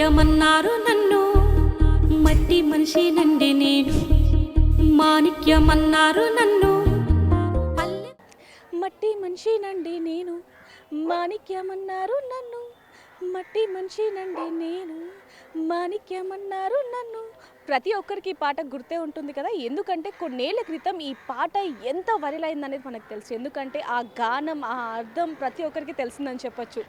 మాణిక్యమన్నారు నన్ను, మట్టి మనిషి నండి నేను. మాణిక్యమన్నారు నన్ను, మట్టి మనిషి నండి నేను, మాణిక్యమన్నారు నన్ను. మట్టి మనిషి నండి నేను, మాణిక్యమన్నారు నన్ను. ప్రతి ఒక్కరికి ఈ పాట గుర్తే ఉంటుంది కదా, ఎందుకంటే కొన్నేళ్ల క్రితం ఈ పాట ఎంత వైరల్ అయిందనేది మనకు తెలుసు. ఎందుకంటే ఆ గానం, ఆ అర్థం ప్రతి ఒక్కరికి తెలిసిందని చెప్పొచ్చు.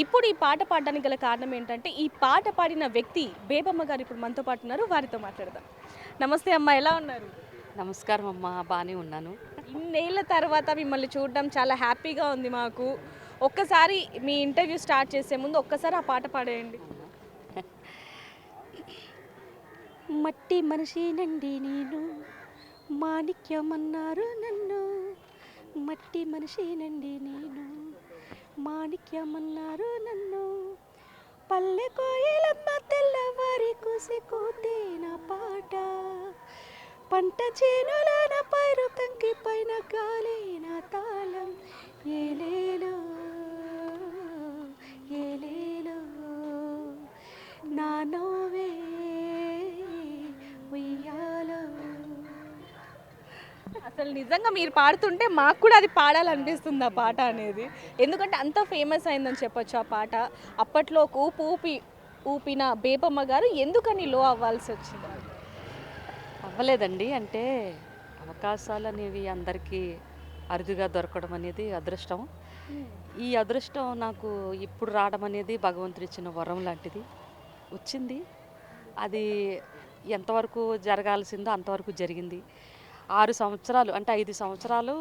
ఇప్పుడు ఈ పాట పాడడానికి గల కారణం ఏంటంటే, ఈ పాట పాడిన వ్యక్తి బేబమ్మ గారు ఇప్పుడు మనతో పాటు ఉన్నారు. వారితో మాట్లాడదాం. నమస్తే అమ్మ, ఎలా ఉన్నారు? నమస్కారం అమ్మ, బాగానే ఉన్నాను. ఇన్నేళ్ల తర్వాత మిమ్మల్ని చూడడం చాలా హ్యాపీగా ఉంది మాకు. ఒక్కసారి మీ ఇంటర్వ్యూ స్టార్ట్ చేసే ముందు ఒక్కసారి ఆ పాట పాడేయండి. మట్టి మనిషి నండి నేను, మాణిక్యమన్నారు నన్ను. మట్టి మనిషి నండి నేను, మాణిక్యమన్నారు నన్ను. పల్లె కోయిలమ్మ తెల్లవారి కుసి కూతే నా పాట, పంట చేనులోన పైరు కంకి పైన గాలి నా తాళం. ఏలేలో ఏలేలో నా నోవే ఉయ్యాలో. అసలు నిజంగా మీరు పాడుతుంటే మాకు కూడా అది పాడాలనిపిస్తుంది ఆ పాట అనేది. ఎందుకంటే అంత ఫేమస్ అయిందని చెప్పొచ్చు ఆ పాట. అప్పట్లో ఒక ఊపిన బేబమ్మ గారు ఎందుకని లో అవ్వాల్సి వచ్చింది? అవ్వలేదండి. అంటే అవకాశాలు అనేవి అందరికీ అరుదుగా దొరకడం అనేది అదృష్టం. ఈ అదృష్టం నాకు ఇప్పుడు రావడం అనేది భగవంతుడిచ్చిన వరం లాంటిది. వచ్చింది. అది ఎంతవరకు జరగాల్సిందో అంతవరకు జరిగింది. 6 సంవత్సరాలు అంటే 5 సంవత్సరాలు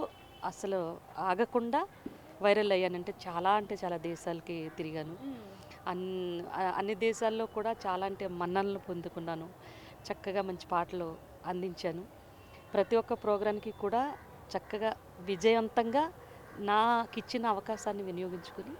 అసలు ఆగకుండా వైరల్ అయ్యానంటే అంటే చాలా దేశాలకి తిరిగాను. అన్ని దేశాల్లో కూడా చాలా అంటే మన్ననలు పొందుకున్నాను. చక్కగా మంచి పాటలు అందించాను. ప్రతి ఒక్క ప్రోగ్రాంకి కూడా చక్కగా విజయవంతంగా నాకు ఇచ్చిన అవకాశాన్ని వినియోగించుకుని.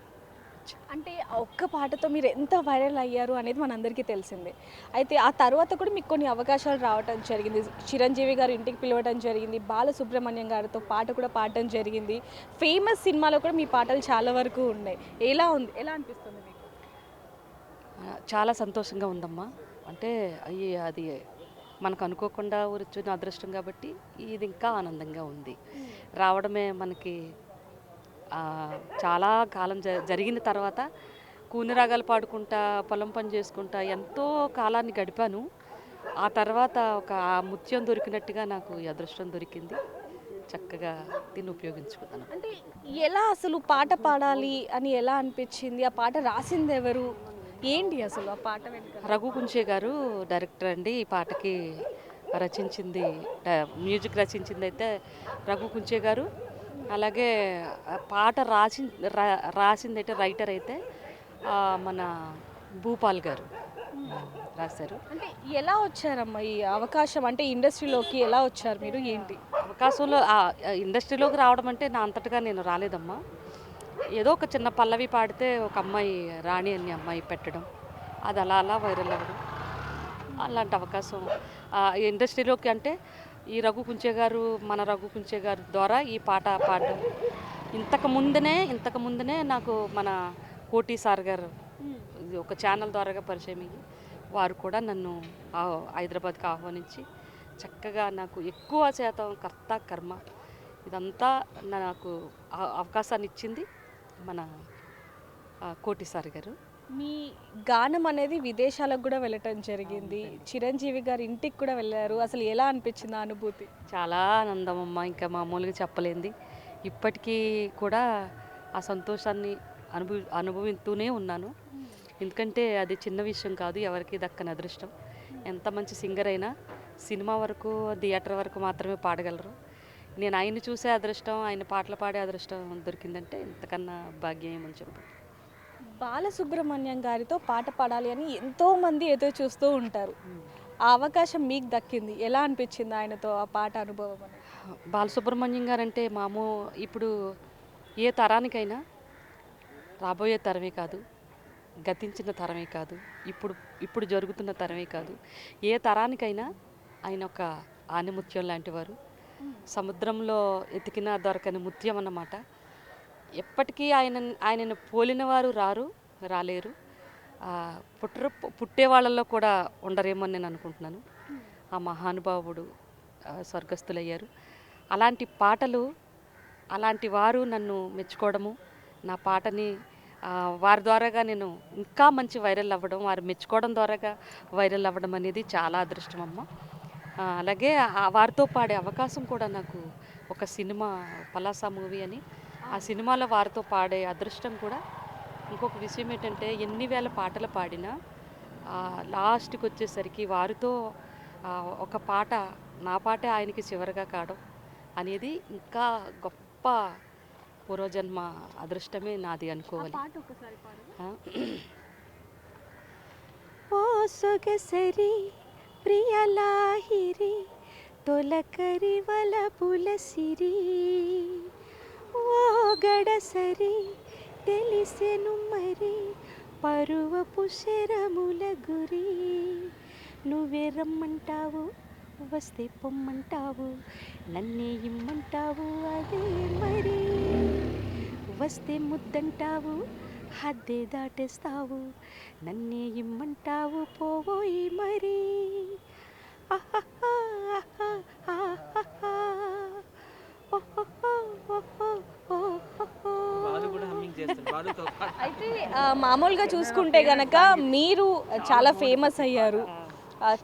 అంటే ఒక్క పాటతో మీరు ఎంత వైరల్ అయ్యారు అనేది మనందరికీ తెలిసిందే. అయితే ఆ తర్వాత కూడా మీకు కొన్ని అవకాశాలు రావటం జరిగింది. చిరంజీవి గారు ఇంటికి పిలవడం జరిగింది. బాలసుబ్రహ్మణ్యం గారితో పాట కూడా పాడటం జరిగింది. ఫేమస్ సినిమాలో కూడా మీ పాటలు చాలా వరకు ఉన్నాయి. ఎలా అనిపిస్తుంది మీకు? చాలా సంతోషంగా ఉందమ్మా. అంటే అది మనకు అనుకోకుండా వచ్చిన అదృష్టం కాబట్టి ఇది ఇంకా ఆనందంగా ఉంది. రావడమే మనకి చాలా కాలం జరిగిన తర్వాత కూని రాగాలు పాడుకుంటా, పొలం పని చేసుకుంటా ఎంతో కాలాన్ని గడిపాను. ఆ తర్వాత ఆ ముత్యం దొరికినట్టుగా నాకు ఈ అదృష్టం దొరికింది. చక్కగా దీన్ని ఉపయోగించుకున్నాను. అంటే ఎలా అసలు పాట పాడాలి అని ఎలా అనిపించింది? ఆ పాట రాసింది ఎవరు? ఏంటి అసలు ఆ పాట వెనుక? రఘు కుంచే గారు డైరెక్టర్ అండి. ఈ పాటకి రచించింది, మ్యూజిక్ రచించింది అయితే రఘు కుంచే గారు. అలాగే పాట రాసింది అయితే రైటర్ అయితే మన భూపాల్ గారు రాశారు. అంటే ఎలా వచ్చారమ్మా ఈ అవకాశం? అంటే ఇండస్ట్రీలోకి ఎలా వచ్చారు మీరు? ఏంటి అవకాశంలో ఇండస్ట్రీలోకి రావడం అంటే నా అంతటగా నేను రాలేదమ్మా. ఏదో ఒక చిన్న పల్లవి పాడితే ఒక అమ్మాయి రాణి అనే అమ్మాయి పెట్టడం, అది అలా అలా వైరల్ అవ్వడం, అలాంటి అవకాశం ఇండస్ట్రీలోకి అంటే ఈ రఘు కుంచే గారు, మన రఘు కుంచే గారు ద్వారా ఈ పాట పాడడం. ఇంతకు ముందునే నాకు మన కోటి సార్ గారు ఒక ఛానల్ ద్వారాగా పరిచయం అయ్యి వారు కూడా నన్ను హైదరాబాద్కి ఆహ్వానించి చక్కగా నాకు ఎక్కువ శాతం కర్త కర్మ ఇదంతా నాకు అవకాశాన్ని ఇచ్చింది మన కోటి సార్ గారు. మీ గానం అనేది విదేశాలకు కూడా వెళ్ళటం జరిగింది. చిరంజీవి గారి ఇంటికి కూడా వెళ్ళారు. అసలు ఎలా అనిపించింది ఆ అనుభూతి? చాలా ఆనందం అమ్మ, ఇంకా మామూలుగా చెప్పలేంది. ఇప్పటికీ కూడా ఆ సంతోషాన్ని అనుభవిస్తూనే ఉన్నాను. ఎందుకంటే అది చిన్న విషయం కాదు, ఎవరికి దక్కని అదృష్టం. ఎంత మంచి సింగర్ అయినా సినిమా వరకు, థియేటర్ వరకు మాత్రమే పాడగలరు. నేను ఆయన్ని చూసే అదృష్టం, ఆయన పాటలు పాడే అదృష్టం దొరికిందంటే ఇంతకన్నా భాగ్యం ఏమని చెప్పాలి. బాలసుబ్రహ్మణ్యం గారితో పాట పాడాలి అని ఎంతోమంది ఎదురు చూస్తూ ఉంటారు. ఆ అవకాశం మీకు దక్కింది. ఎలా అనిపించింది ఆయనతో ఆ పాట అనుభవం అని? బాలసుబ్రహ్మణ్యం గారు అంటే ఇప్పుడు ఏ తరానికైనా, రాబోయే తరమే కాదు, గతించిన తరమే కాదు, ఇప్పుడు జరుగుతున్న తరమే కాదు, ఏ తరానికైనా ఆయన ఒక ఆనిముత్యం లాంటివారు. సముద్రంలో ఎతికినా దొరకని ముత్యం అన్నమాట. ఎప్పటికీ ఆయనను పోలిన వారు రాలేరు. పుట్టే వాళ్ళల్లో కూడా ఉండరేమో అని నేను అనుకుంటున్నాను. ఆ మహానుభావుడు స్వర్గస్థులయ్యారు. అలాంటి పాటలు, అలాంటి వారు నన్ను మెచ్చుకోవడము, నా పాటని వారి ద్వారాగా నేను ఇంకా మంచి వైరల్ అవ్వడం, వారు మెచ్చుకోవడం ద్వారాగా వైరల్ అవ్వడం అనేది చాలా అదృష్టం అమ్మ. అలాగే వారితో పాడే అవకాశం కూడా నాకు ఒక సినిమా పలాస మూవీ అని, ఆ సినిమాలో వారితో పాడే అదృష్టం కూడా. ఇంకొక విషయం ఏంటంటే ఎన్ని వేల పాటలు పాడినా లాస్ట్కి వచ్చేసరికి వారితో ఒక పాట, నా పాటే ఆయనకి చివరిగా కావడం అనేది ఇంకా గొప్ప పూర్వజన్మ అదృష్టమే నాది అనుకోవాలి. ఓ సొగసరి ప్రియలాహిరి తొలకరి వలపుల సిరి, ఓ గడసరి తెలిసెను మరి పరువపు శరముల గురి, నువ్వే రమ్మంటావు వస్తే పొమ్మంటావు, నన్నే ఇమ్మంటావు అదే మరి, వస్తే ముద్దంటావు హద్దే దాటేస్తావు, నన్నే ఇమ్మంటావు పోవోయి మరి. అయితే మామూలుగా చూసుకుంటే గనక మీరు చాలా ఫేమస్ అయ్యారు,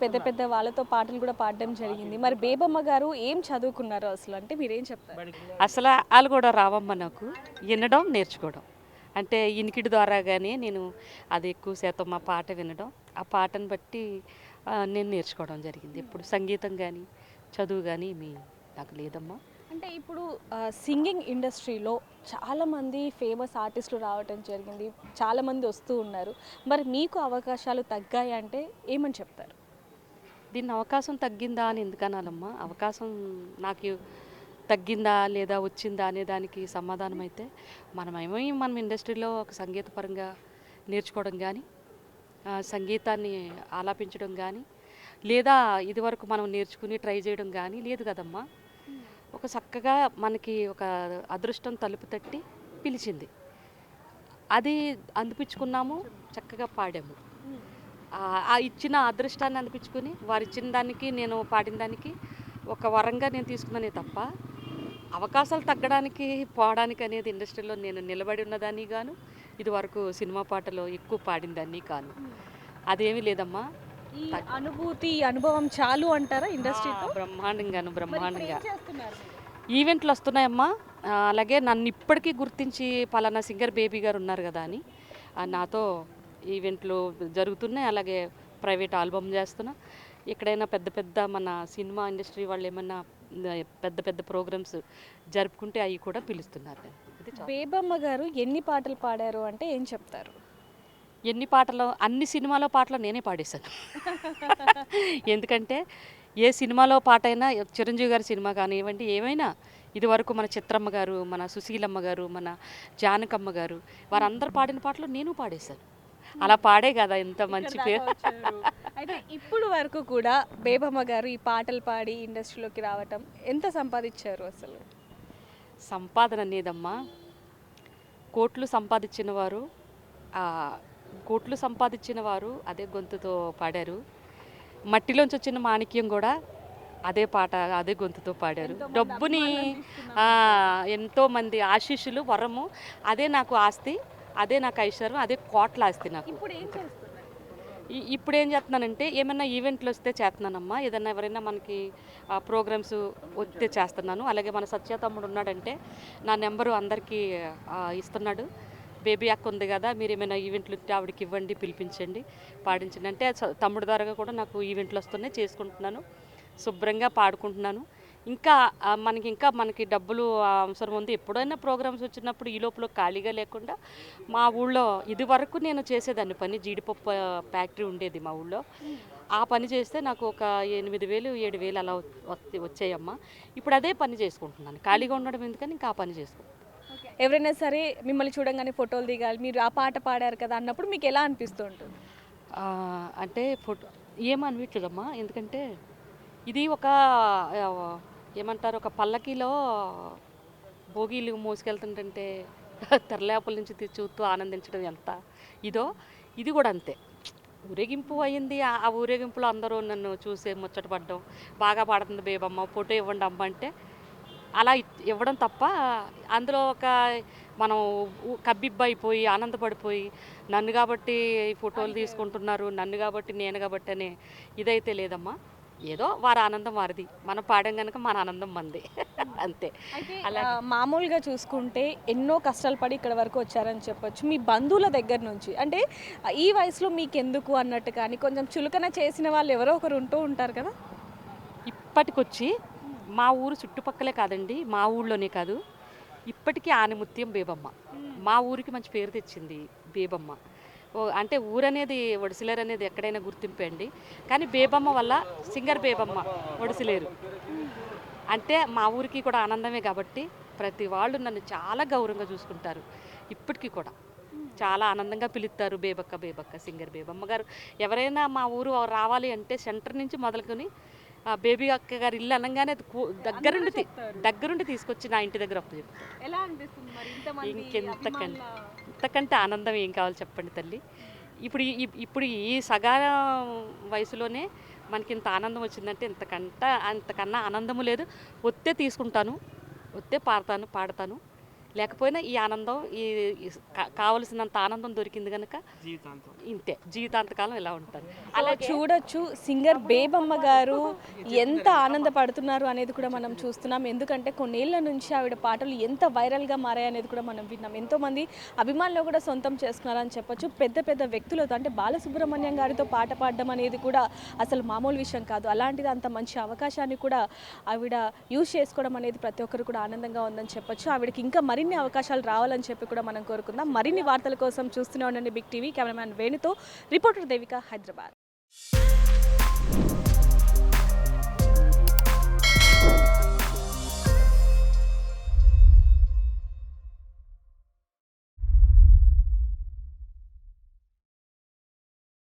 పెద్ద పెద్ద వాళ్ళతో పాటలు కూడా పాడడం జరిగింది. మరి బేబమ్మ గారు ఏం చదువుకున్నారు అసలు, అంటే మీరేం చెప్తారు? అసలు వాళ్ళు కూడా రావమ్మ నాకు, వినడం నేర్చుకోవడం అంటే ఇనికిడి ద్వారా కానీ నేను అది ఎక్కువ శాతం మా పాట వినడం, ఆ పాటను బట్టి నేను నేర్చుకోవడం జరిగింది. ఇప్పుడు సంగీతం కానీ చదువు కానీ నాకు లేదమ్మా. అంటే ఇప్పుడు సింగింగ్ ఇండస్ట్రీలో చాలామంది ఫేమస్ ఆర్టిస్టులు రావటం జరిగింది, చాలామంది వస్తూ ఉన్నారు. మరి మీకు అవకాశాలు తగ్గాయి అంటే ఏమని చెప్తారు? దీన్ని అవకాశం తగ్గిందా అని ఎందుకనాలమ్మా? అవకాశం నాకు తగ్గిందా లేదా వచ్చిందా అనే దానికి సమాధానం అయితే మనం ఇండస్ట్రీలో ఒక సంగీతపరంగా నేర్చుకోవడం కానీ, సంగీతాన్ని ఆలాపించడం కానీ, లేదా ఇదివరకు మనం నేర్చుకుని ట్రై చేయడం కానీ లేదు కదమ్మా. ఒక చక్కగా మనకి ఒక అదృష్టం తలుపు తట్టి పిలిచింది, అది అందిపించుకున్నాము, చక్కగా పాడాము. ఆ ఇచ్చిన అదృష్టాన్ని అందిపించుకుని వారు ఇచ్చిన దానికి నేను పాడిన దానికి ఒక వరంగా నేను తీసుకున్నానే తప్ప అవకాశాలు తగ్గడానికి పోవడానికి అనేది ఇండస్ట్రీలో నేను నిలబడి ఉన్నదాన్ని గాను, ఇది వరకు సినిమా పాటలో ఎక్కువ పాడిన దాన్ని కాను, అదేమీ లేదమ్మా. ఈ అనుభవం చాలు అంటారా ఇండస్ట్రీతో? బ్రహ్మాండంగా ఈవెంట్లు వస్తున్నాయమ్మా. అలాగే నన్ను ఇప్పటికీ గుర్తించి పలానా సింగర్ బేబీ గారు ఉన్నారు కదా అని నాతో ఈవెంట్లు జరుగుతున్నాయి. అలాగే ప్రైవేట్ ఆల్బమ్ చేస్తున్నా. ఎక్కడైనా పెద్ద పెద్ద మన సినిమా ఇండస్ట్రీ వాళ్ళు ఏమన్నా పెద్ద పెద్ద ప్రోగ్రామ్స్ జరుపుకుంటే అవి కూడా పిలుస్తున్నారు. బేబమ్మ గారు ఎన్ని పాటలు పాడారు అంటే ఏం చెప్తారు? ఎన్ని పాటలు, అన్ని సినిమాలో పాటలు నేనే పాడేశాను. ఎందుకంటే ఏ సినిమాలో పాట అయినా, చిరంజీవి గారి సినిమా కానివ్వండి, ఏమైనా ఇదివరకు మన చిత్రమ్మ గారు, మన సుశీలమ్మ గారు, మన జానకమ్మ గారు, వారందరూ పాడిన పాటలు నేను పాడేశాను. అలా పాడే కదా ఇంత మంచి పేరు. అయితే ఇప్పుడు వరకు కూడా బేబమ్మ గారు ఈ పాటలు పాడి ఇండస్ట్రీలోకి రావటం ఎంత సంపాదించారు అసలు? సంపాదన అనేదమ్మా, కోట్లు సంపాదించిన వారు అదే గొంతుతో పాడారు. మట్టిలోంచి వచ్చిన మాణిక్యం కూడా అదే పాట, అదే గొంతుతో పాడారు. డబ్బుని ఎంతోమంది ఆశీస్సులు, వరము, అదే నాకు ఆస్తి, అదే నాకు ఐశ్వర్యం, అదే కోట్ల ఆస్తి నాకు. ఇప్పుడు ఏం చేస్తున్నానంటే ఏమైనా ఈవెంట్లు వస్తే చేస్తున్నానమ్మా, ఏదన్నా ఎవరైనా మనకి ప్రోగ్రామ్స్ వస్తే చేస్తున్నాను. అలాగే మన సత్య తమ్ముడు ఉన్నాడంటే నా నెంబరు అందరికీ ఇస్తున్నాడు. బేబీ అక్క ఉంది కదా, మీరు ఏమైనా ఈవెంట్లు ఉంటే ఆవిడకి ఇవ్వండి, పిలిపించండి, పాడించండి అంటే తమ్ముడు ద్వారా కూడా నాకు ఈవెంట్లు వస్తున్నాయి, చేసుకుంటున్నాను, శుభ్రంగా పాడుకుంటున్నాను. ఇంకా మనకి డబ్బులు అవసరం ఉంది. ఎప్పుడైనా ప్రోగ్రామ్స్ వచ్చినప్పుడు ఈ లోపల ఖాళీగా లేకుండా మా ఊళ్ళో ఇది వరకు నేను చేసేదాన్ని పని, జీడిపప్పు ఫ్యాక్టరీ ఉండేది మా ఊళ్ళో. ఆ పని చేస్తే నాకు ఒక 8,000 7,000 అలా వచ్చాయమ్మా. ఇప్పుడు అదే పని చేసుకుంటున్నాను, ఖాళీగా ఉండడం ఎందుకని ఇంకా ఆ పని చేసుకుంటాను. ఎవరైనా సరే మిమ్మల్ని చూడంగానే ఫోటోలు దిగాలి, మీరు ఆ పాట పాడారు కదా అన్నప్పుడు మీకు ఎలా అనిపిస్తూ ఉంటుంది? అంటే ఏమనిపించదమ్మా, ఎందుకంటే ఇది ఒక ఏమంటారు, ఒక పల్లకీలో భోగిలు మోసుకెళ్తుంటే తెరలేపల నుంచి చూస్తూ ఆనందించడం ఎంత ఇదో, ఇది కూడా అంతే. ఊరేగింపు అయింది. ఆ ఊరేగింపులో అందరూ నన్ను చూసి ముచ్చటపడ్డం, బాగా పాడుతుంది బేబమ్మ, ఫోటో ఇవ్వండి అమ్మ అంటే అలా ఇవ్వడం తప్ప, అందులో ఒక మనం కబ్బిబ్బైపోయి ఆనందపడిపోయి నన్ను కాబట్టి ఈ ఫోటోలు తీసుకుంటున్నారు, నన్ను కాబట్టి నేను కాబట్టి అనే ఇదైతే లేదమ్మా. ఏదో వారి ఆనందం వారిది, మనం పాడాం కనుక మన ఆనందం మంది అంతే. అయితే అలా మామూలుగా చూసుకుంటే ఎన్నో కష్టాలు పడి ఇక్కడ వరకు వచ్చారని చెప్పొచ్చు. మీ బంధువుల దగ్గర నుంచి అంటే ఈ వయసులో మీకెందుకు అన్నట్టు కానీ కొంచెం చులకన చేసిన వాళ్ళు ఎవరో ఒకరు ఉంటూ ఉంటారు కదా. ఇప్పటికొచ్చి మా ఊరు చుట్టుపక్కలే కాదండి, మా ఊళ్ళోనే కాదు, ఇప్పటికీ ఆనిముత్యం బేబమ్మ మా ఊరికి మంచి పేరు తెచ్చింది బేబమ్మ. అంటే ఊరనేది ఒడిసిలేరు అనేది ఎక్కడైనా గుర్తింపే అండి, కానీ బేబమ్మ వల్ల సింగర్ బేబమ్మ ఒడిసిలేరు అంటే మా ఊరికి కూడా ఆనందమే. కాబట్టి ప్రతి వాళ్ళు నన్ను చాలా గౌరవంగా చూసుకుంటారు, ఇప్పటికీ కూడా చాలా ఆనందంగా పిలుస్తారు. బేబక్క బేబక్క సింగర్ బేబమ్మ గారు. ఎవరైనా మా ఊరు రావాలి అంటే సెంటర్ నుంచి మొదలుకొని బేబీ అక్క గారి ఇల్లు అనగానే అది దగ్గరుండి తీసుకొచ్చి నా ఇంటి దగ్గర అప్పు చెప్తారు. ఎలా అనిపిస్తుంది మరి ఇంతకంటే ఆనందం ఏం కావాలి చెప్పండి తల్లి. ఇప్పుడు ఈ సగా వయసులోనే మనకి ఇంత ఆనందం వచ్చిందంటే అంతకన్నా ఆనందము లేదు. వస్తే తీసుకుంటాను, వస్తే పాడతాను, లేకపోయినా ఈ ఆనందం కావలసినంత ఆనందం దొరికింది కనుక ఇంతే జీవితాంతకాలం ఇలా ఉంటాను. అలా చూడొచ్చు సింగర్ బేబమ్మ గారు ఎంత ఆనందపడుతున్నారు అనేది కూడా మనం చూస్తున్నాం. ఎందుకంటే కొన్నేళ్ల నుంచి ఆవిడ పాటలు ఎంత వైరల్గా మారాయి అనేది కూడా మనం విన్నాం. ఎంతోమంది అభిమానులు కూడా సొంతం చేసుకున్నారని చెప్పొచ్చు. పెద్ద పెద్ద వ్యక్తులతో అంటే బాలసుబ్రహ్మణ్యం గారితో పాట పాడడం అనేది కూడా అసలు మామూలు విషయం కాదు. అలాంటిది అంత మంచి అవకాశాన్ని కూడా ఆవిడ యూజ్ చేసుకోవడం అనేది ప్రతి ఒక్కరు కూడా ఆనందంగా ఉందని చెప్పొచ్చు. ఆవిడకి ఇంకా మరిన్ని అవకాశాలు రావాలని చెప్పి కూడా మనం కోరుకుందాం. మరిన్ని వార్తల కోసం చూస్తూనే ఉండండి బిగ్ టీవీ. కెమెరామ్యాన్ వేణుతో రిపోర్టర్ దేవిక, హైదరాబాద్.